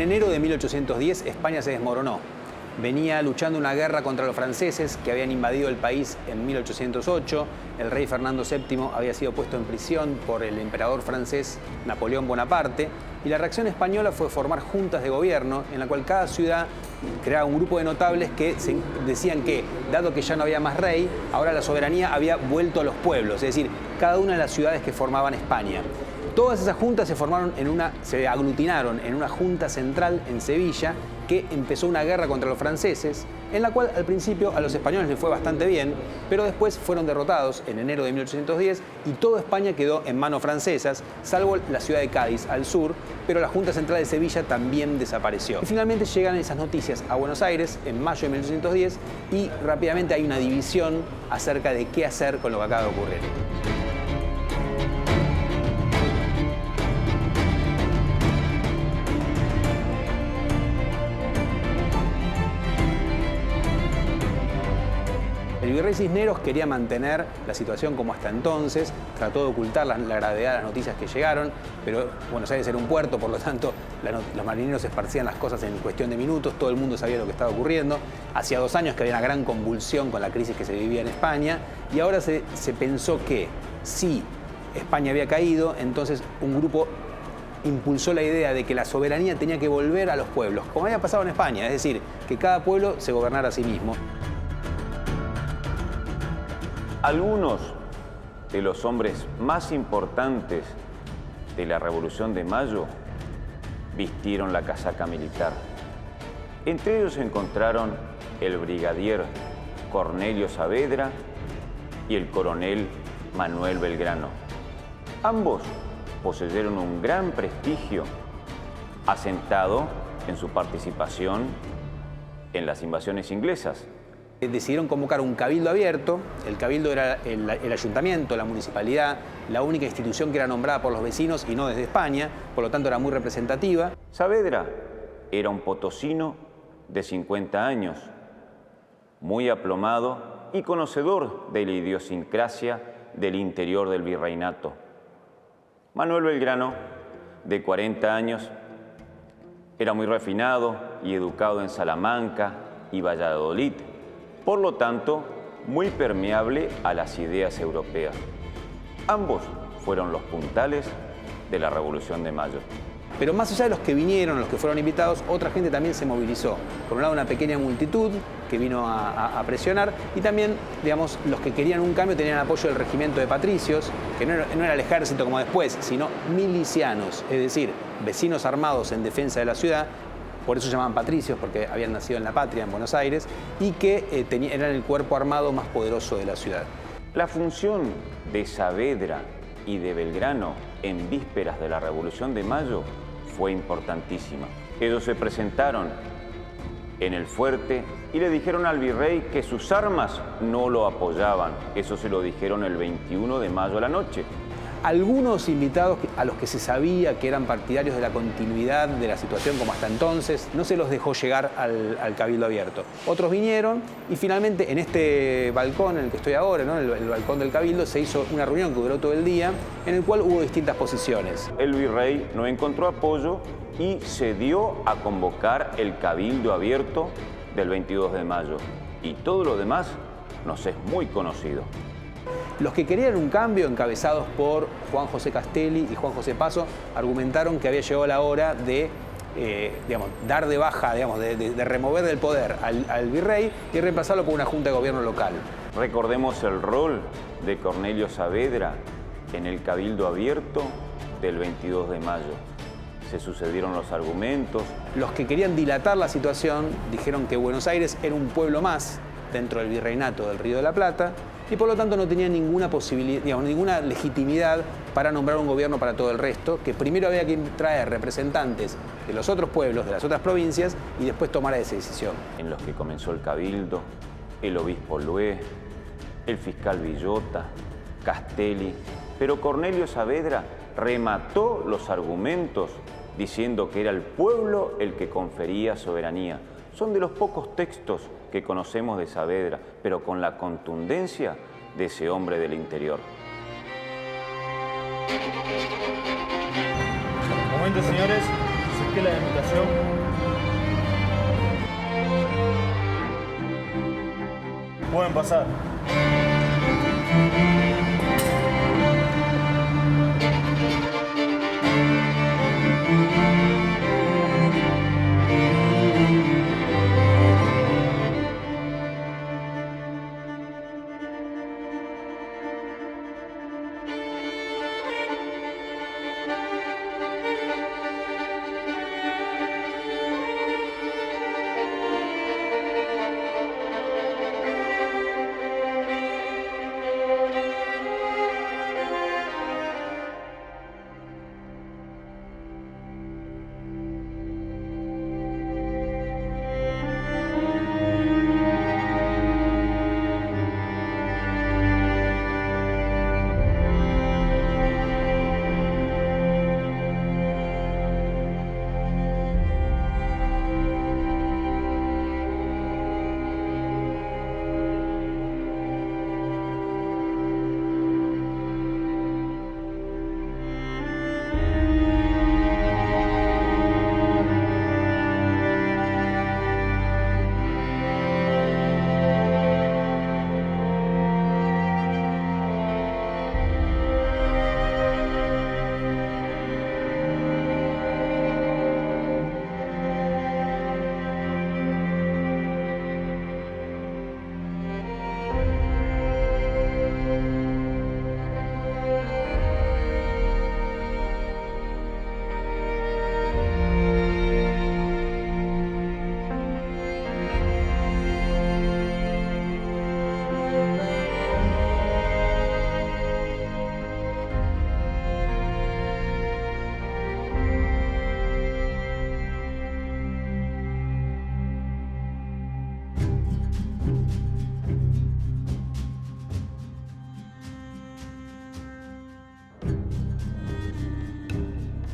enero de 1810 España se desmoronó. Venía luchando una guerra contra los franceses que habían invadido el país en 1808. El rey Fernando VII había sido puesto en prisión por el emperador francés Napoleón Bonaparte. Y la reacción española fue formar juntas de gobierno en la cual cada ciudad creaba un grupo de notables que decían que, dado que ya no había más rey, ahora la soberanía había vuelto a los pueblos, es decir, cada una de las ciudades que formaban España. Todas esas juntas se aglutinaron en una junta central en Sevilla que empezó una guerra contra los franceses, en la cual al principio a los españoles les fue bastante bien, pero después fueron derrotados en enero de 1810 y toda España quedó en manos francesas, salvo la ciudad de Cádiz al sur, pero la Junta Central de Sevilla también desapareció. Y finalmente llegan esas noticias a Buenos Aires en mayo de 1810 y rápidamente hay una división acerca de qué hacer con lo que acaba de ocurrir. El virrey Cisneros quería mantener la situación como hasta entonces, trató de ocultar la gravedad de las noticias que llegaron, pero Buenos Aires era un puerto, por lo tanto los marineros esparcían las cosas en cuestión de minutos, todo el mundo sabía lo que estaba ocurriendo. Hacía 2 años que había una gran convulsión con la crisis que se vivía en España y ahora se pensó que si España había caído, entonces un grupo impulsó la idea de que la soberanía tenía que volver a los pueblos, como había pasado en España, es decir, que cada pueblo se gobernara a sí mismo. Algunos de los hombres más importantes de la Revolución de Mayo vistieron la casaca militar. Entre ellos se encontraron el brigadier Cornelio Saavedra y el coronel Manuel Belgrano. Ambos poseyeron un gran prestigio asentado en su participación en las invasiones inglesas. Decidieron convocar un cabildo abierto. El cabildo era el ayuntamiento, la municipalidad, la única institución que era nombrada por los vecinos y no desde España, por lo tanto era muy representativa. Saavedra era un potosino de 50 años, muy aplomado y conocedor de la idiosincrasia del interior del virreinato. Manuel Belgrano, de 40 años, era muy refinado y educado en Salamanca y Valladolid, por lo tanto, muy permeable a las ideas europeas. Ambos fueron los puntales de la Revolución de Mayo. Pero más allá de los que vinieron, los que fueron invitados, otra gente también se movilizó. Por un lado, una pequeña multitud que vino a presionar y también, digamos, los que querían un cambio tenían apoyo del regimiento de patricios, que no era el ejército como después, sino milicianos, es decir, vecinos armados en defensa de la ciudad. Por eso se llamaban patricios, porque habían nacido en la patria, en Buenos Aires, y que eran el cuerpo armado más poderoso de la ciudad. La función de Saavedra y de Belgrano en vísperas de la Revolución de Mayo fue importantísima. Ellos se presentaron en el fuerte y le dijeron al virrey que sus armas no lo apoyaban. Eso se lo dijeron el 21 de mayo a la noche. Algunos invitados a los que se sabía que eran partidarios de la continuidad de la situación como hasta entonces, no se los dejó llegar al cabildo abierto. Otros vinieron y finalmente en este balcón en el que estoy ahora, ¿no? el balcón del cabildo, se hizo una reunión que duró todo el día, en el cual hubo distintas posiciones. El virrey no encontró apoyo y se dio a convocar el cabildo abierto del 22 de mayo. Y todo lo demás nos es muy conocido. Los que querían un cambio, encabezados por Juan José Castelli y Juan José Paso, argumentaron que había llegado la hora de dar de baja, de remover del poder al virrey y reemplazarlo por una junta de gobierno local. Recordemos el rol de Cornelio Saavedra en el cabildo abierto del 22 de mayo. Se sucedieron los argumentos. Los que querían dilatar la situación dijeron que Buenos Aires era un pueblo más dentro del virreinato del Río de la Plata y por lo tanto no tenía ninguna posibilidad, ninguna legitimidad para nombrar un gobierno para todo el resto, que primero había que traer representantes de los otros pueblos, de las otras provincias y después tomar esa decisión. En los que comenzó el cabildo, el obispo Lué, el fiscal Villota, Castelli, pero Cornelio Saavedra remató los argumentos diciendo que era el pueblo el que confería soberanía. Son de los pocos textos que conocemos de Saavedra, pero con la contundencia de ese hombre del interior. Momento, señores. qué la invitación? Pueden pasar.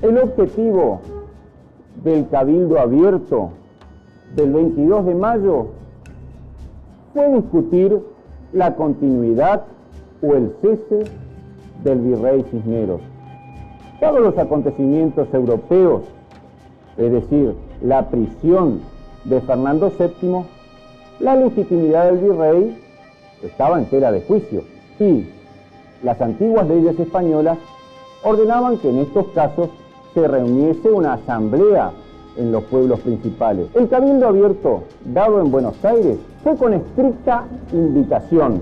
El objetivo del Cabildo Abierto del 22 de mayo fue discutir la continuidad o el cese del virrey Cisneros. Todos los acontecimientos europeos, es decir, la prisión de Fernando VII, la legitimidad del virrey estaba en tela de juicio y las antiguas leyes españolas ordenaban que en estos casos se reuniese una asamblea en los pueblos principales. El Cabildo Abierto, dado en Buenos Aires, fue con estricta invitación.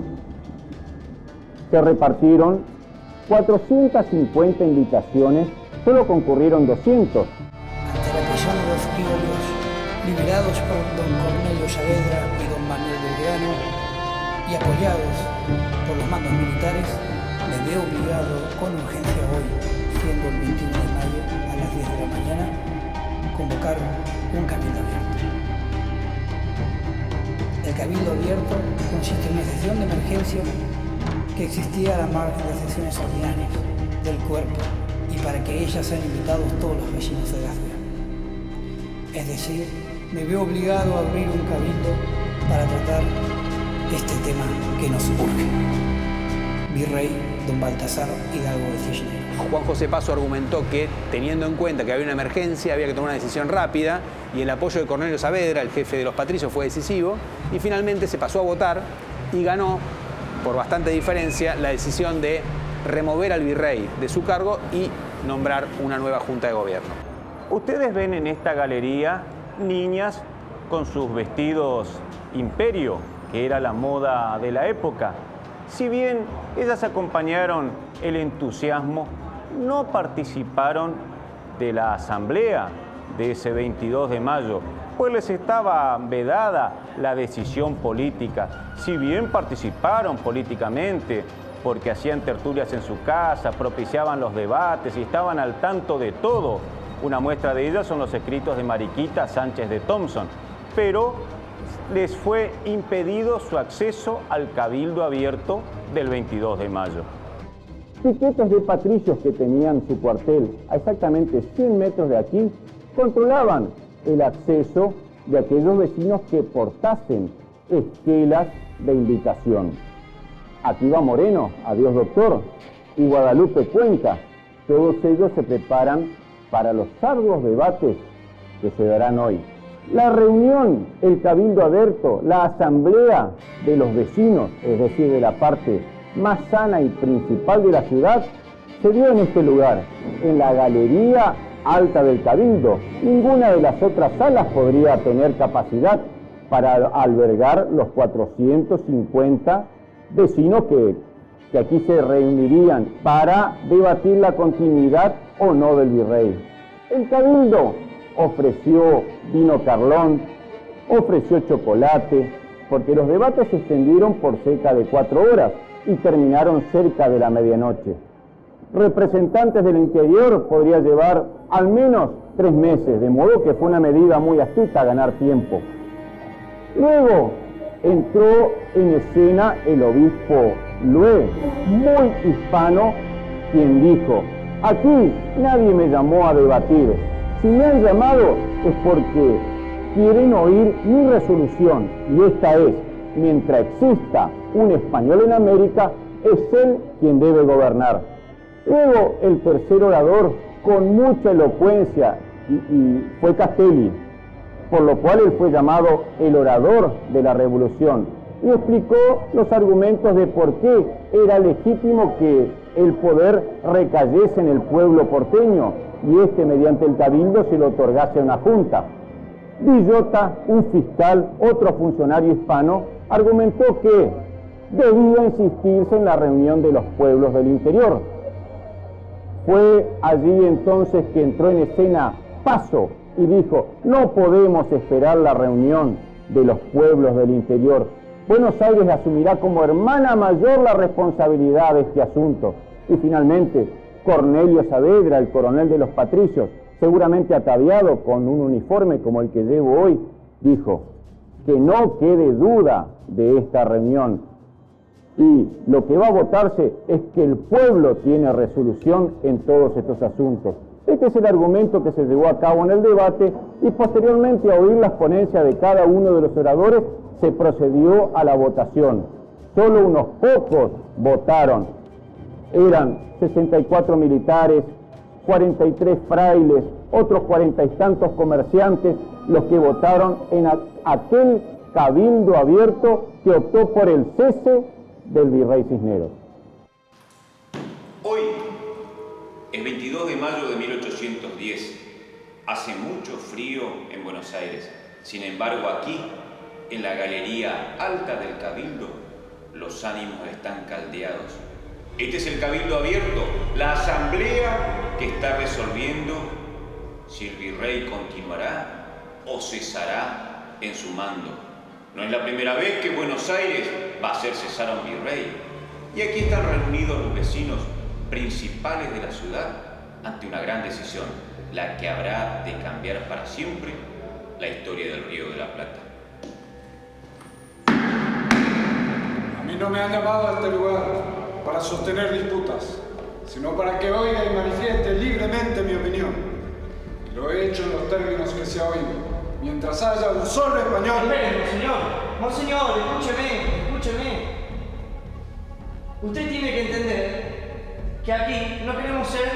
Se repartieron 450 invitaciones, solo concurrieron 200. Ante la prisión de los criollos, liberados por don Cornelio Saavedra y don Manuel Belgrano, y apoyados por los mandos militares, me veo obligado con urgencia hoy, siendo el 21 de mayo a las 10 de la mañana, convocar un Cabildo Abierto. El Cabildo Abierto consiste en una sesión de emergencia que existía a la margen de sesiones ordinarias del cuerpo y para que ellas sean invitados todos los vecinos de la ciudad. Es decir, me veo obligado a abrir un cabildo para tratar este tema que nos urge. Virrey don Baltasar Hidalgo de Cisneros. Juan José Paso argumentó que, teniendo en cuenta que había una emergencia, había que tomar una decisión rápida y el apoyo de Cornelio Saavedra, el jefe de los patricios, fue decisivo y finalmente se pasó a votar y ganó, por bastante diferencia, la decisión de remover al virrey de su cargo y nombrar una nueva junta de gobierno. Ustedes ven en esta galería niñas con sus vestidos imperio, que era la moda de la época. Si bien ellas acompañaron el entusiasmo, no participaron de la asamblea de ese 22 de mayo, pues les estaba vedada la decisión política. Si bien participaron políticamente, porque hacían tertulias en su casa, propiciaban los debates y estaban al tanto de todo. Una muestra de ellas son los escritos de Mariquita Sánchez de Thompson, pero les fue impedido su acceso al Cabildo Abierto del 22 de mayo. Piquetes de patricios que tenían su cuartel a exactamente 100 metros de aquí controlaban el acceso de aquellos vecinos que portasen esquelas de invitación. Aquí va Moreno, adiós doctor, y Guadalupe Cuenca. Todos ellos se preparan para los arduos debates que se darán hoy. La reunión, el Cabildo Abierto, la asamblea de los vecinos, es decir, de la parte más sana y principal de la ciudad, se dio en este lugar, en la Galería Alta del Cabildo. Ninguna de las otras salas podría tener capacidad para albergar los 450 vecinos que aquí se reunirían para debatir la continuidad o no del virrey. El Cabildo ofreció vino Carlón, ofreció chocolate, porque los debates se extendieron por cerca de 4 horas y terminaron cerca de la medianoche. Representantes del interior podría llevar al menos 3 meses, de modo que fue una medida muy astuta ganar tiempo. Luego entró en escena el obispo Lué, muy hispano, quien dijo: aquí nadie me llamó a debatir, si me han llamado es porque quieren oír mi resolución, y esta es: mientras exista un español en América, es él quien debe gobernar. Luego el tercer orador, con mucha elocuencia, y fue Castelli, por lo cual él fue llamado el orador de la revolución, y explicó los argumentos de por qué era legítimo que el poder recayese en el pueblo porteño y este, mediante el cabildo, se lo otorgase a una junta. Villota, un fiscal, otro funcionario hispano, argumentó que debía insistirse en la reunión de los pueblos del interior. Fue allí entonces que entró en escena Paso y dijo: no podemos esperar la reunión de los pueblos del interior. Buenos Aires asumirá como hermana mayor la responsabilidad de este asunto. Y finalmente, Cornelio Saavedra, el coronel de los patricios, seguramente ataviado con un uniforme como el que llevo hoy, dijo: que no quede duda de esta reunión. Y lo que va a votarse es que el pueblo tiene resolución en todos estos asuntos. Este es el argumento que se llevó a cabo en el debate, y posteriormente, a oír las ponencias de cada uno de los oradores, se procedió a la votación. Solo unos pocos votaron. Eran 64 militares, 43 frailes, otros 40 y tantos comerciantes los que votaron en aquel cabildo abierto que optó por el cese del virrey Cisneros. Hoy es 22 de mayo de 1810. Hace mucho frío en Buenos Aires. Sin embargo, aquí, en la Galería Alta del Cabildo, los ánimos están caldeados. Este es el Cabildo Abierto, la asamblea que está resolviendo si el virrey continuará o cesará en su mando. No es la primera vez que Buenos Aires va a hacer cesar a un virrey. Y aquí están reunidos los vecinos principales de la ciudad ante una gran decisión, la que habrá de cambiar para siempre la historia del Río de la Plata. A mí no me han llamado a este lugar para sostener disputas, sino para que oiga y manifieste libremente mi opinión. Y lo he hecho en los términos que se ha oído. Mientras haya un solo español... Esperen, monseñor. Monseñor, escúcheme. Usted tiene que entender que aquí no queremos ser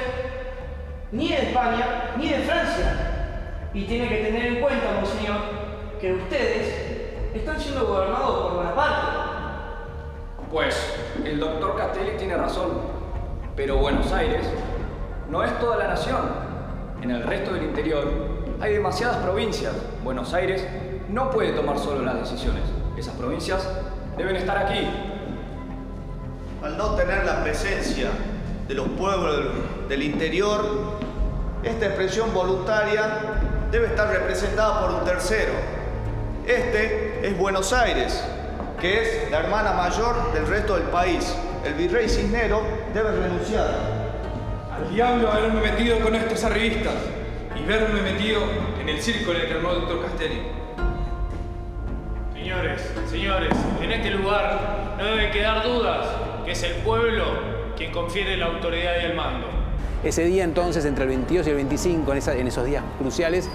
ni de España ni de Francia. Y tiene que tener en cuenta, monseñor, que ustedes están siendo gobernados por Bonaparte. Pues el doctor Castelli tiene razón, pero Buenos Aires no es toda la nación. En el resto del interior hay demasiadas provincias. Buenos Aires no puede tomar solo las decisiones. Esas provincias deben estar aquí. Al no tener la presencia de los pueblos del interior, esta expresión voluntaria debe estar representada por un tercero. Este es Buenos Aires, que es la hermana mayor del resto del país. El virrey Cisneros debe renunciar. Al diablo haberme metido con estos arribistas y verme metido en el circo en el que armó el doctor Castelli. Señores, en este lugar no deben quedar dudas que es el pueblo quien confiere la autoridad y el mando. Ese día entonces, entre el 22 y el 25, en esos días cruciales,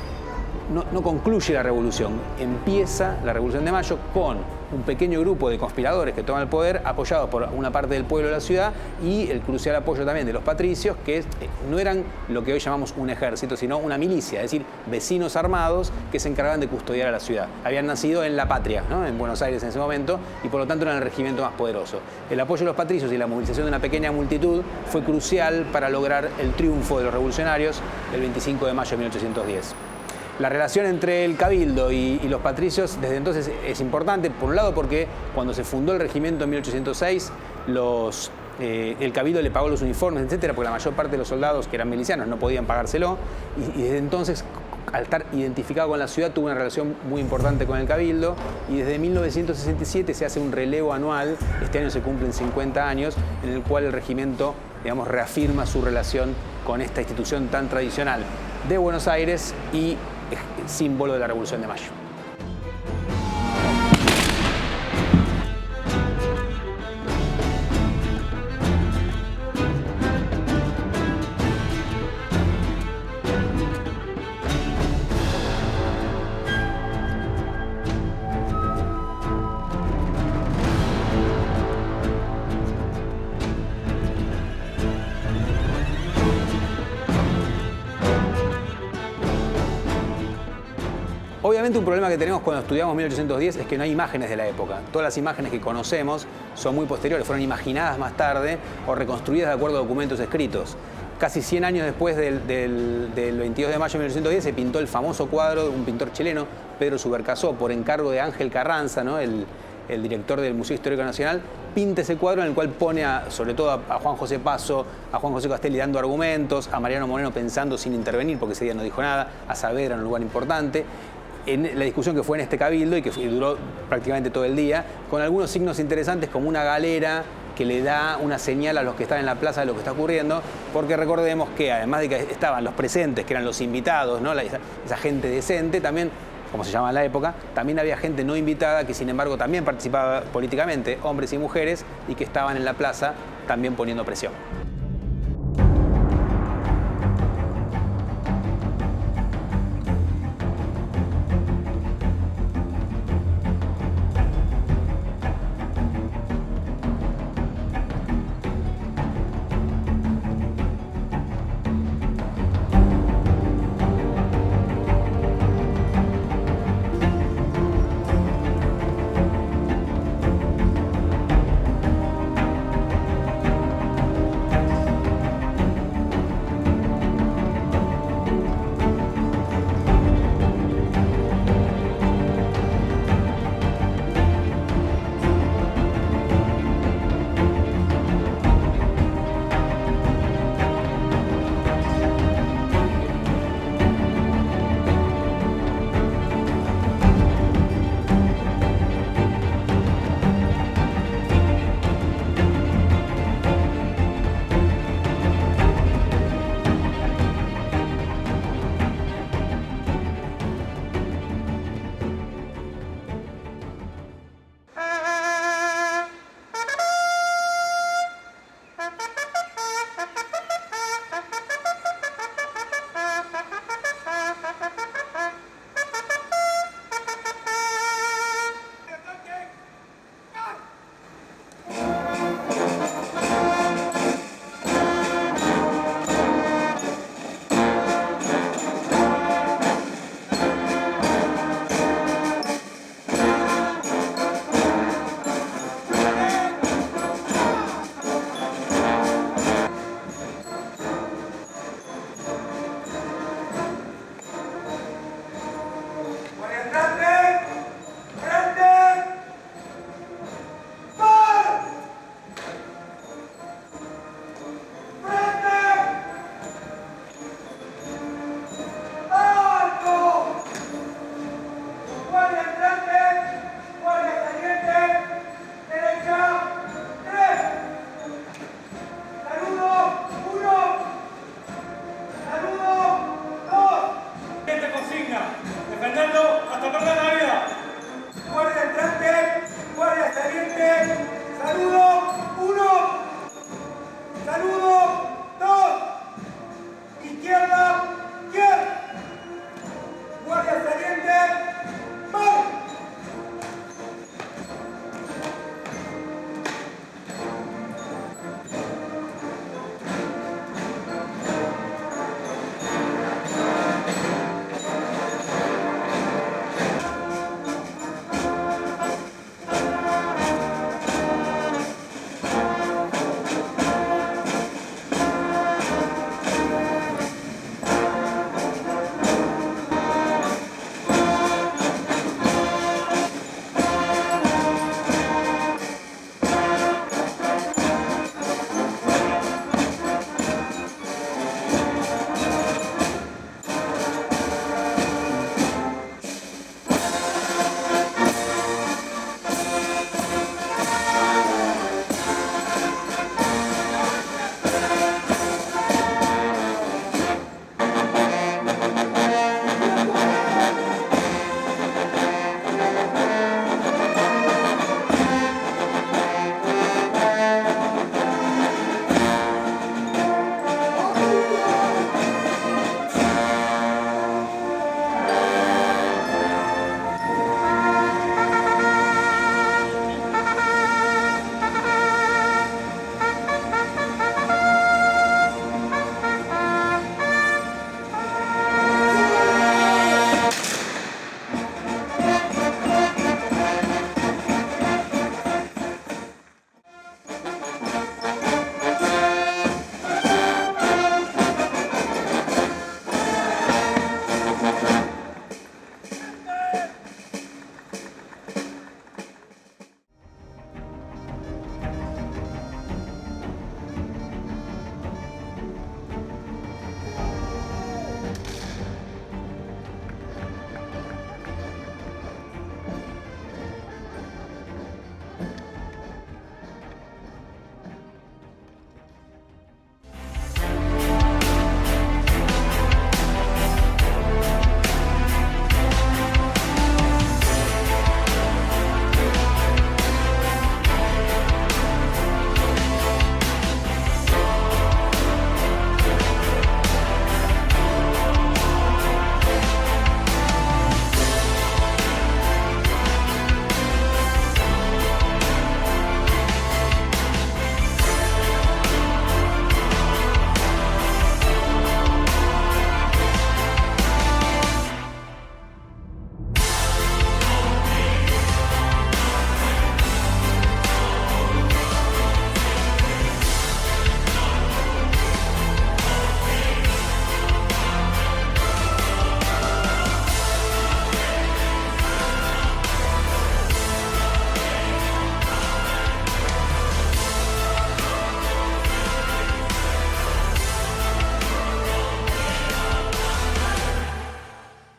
no concluye la revolución. Empieza la Revolución de Mayo con un pequeño grupo de conspiradores que toman el poder, apoyados por una parte del pueblo de la ciudad y el crucial apoyo también de los patricios, que no eran lo que hoy llamamos un ejército, sino una milicia, es decir, vecinos armados que se encargaban de custodiar a la ciudad. Habían nacido en la patria, ¿no?, en Buenos Aires en ese momento, y por lo tanto eran el regimiento más poderoso. El apoyo de los patricios y la movilización de una pequeña multitud fue crucial para lograr el triunfo de los revolucionarios el 25 de mayo de 1810. La relación entre el cabildo y los patricios desde entonces es importante, por un lado porque cuando se fundó el regimiento en 1806, el cabildo le pagó los uniformes, etcétera, porque la mayor parte de los soldados que eran milicianos no podían pagárselo, y desde entonces, al estar identificado con la ciudad, tuvo una relación muy importante con el cabildo, y desde 1967 se hace un relevo anual, este año se cumplen 50 años, en el cual el regimiento, digamos, reafirma su relación con esta institución tan tradicional de Buenos Aires y símbolo de la Revolución de Mayo. Obviamente un problema que tenemos cuando estudiamos 1810 es que no hay imágenes de la época. Todas las imágenes que conocemos son muy posteriores, fueron imaginadas más tarde o reconstruidas de acuerdo a documentos escritos. Casi 100 años después del 22 de mayo de 1810 se pintó el famoso cuadro de un pintor chileno, Pedro Subercaseaux, por encargo de Ángel Carranza, ¿no?, el director del Museo Histórico Nacional, pinta ese cuadro en el cual pone sobre todo a Juan José Paso, a Juan José Castelli dando argumentos, a Mariano Moreno pensando sin intervenir porque ese día no dijo nada, a Saavedra en un lugar importante, en la discusión que fue en este cabildo y que duró prácticamente todo el día, con algunos signos interesantes como una galera que le da una señal a los que están en la plaza de lo que está ocurriendo, porque recordemos que además de que estaban los presentes, que eran los invitados, ¿no?, esa gente decente, también, como se llama en la época, también había gente no invitada que sin embargo también participaba políticamente, hombres y mujeres, y que estaban en la plaza también poniendo presión.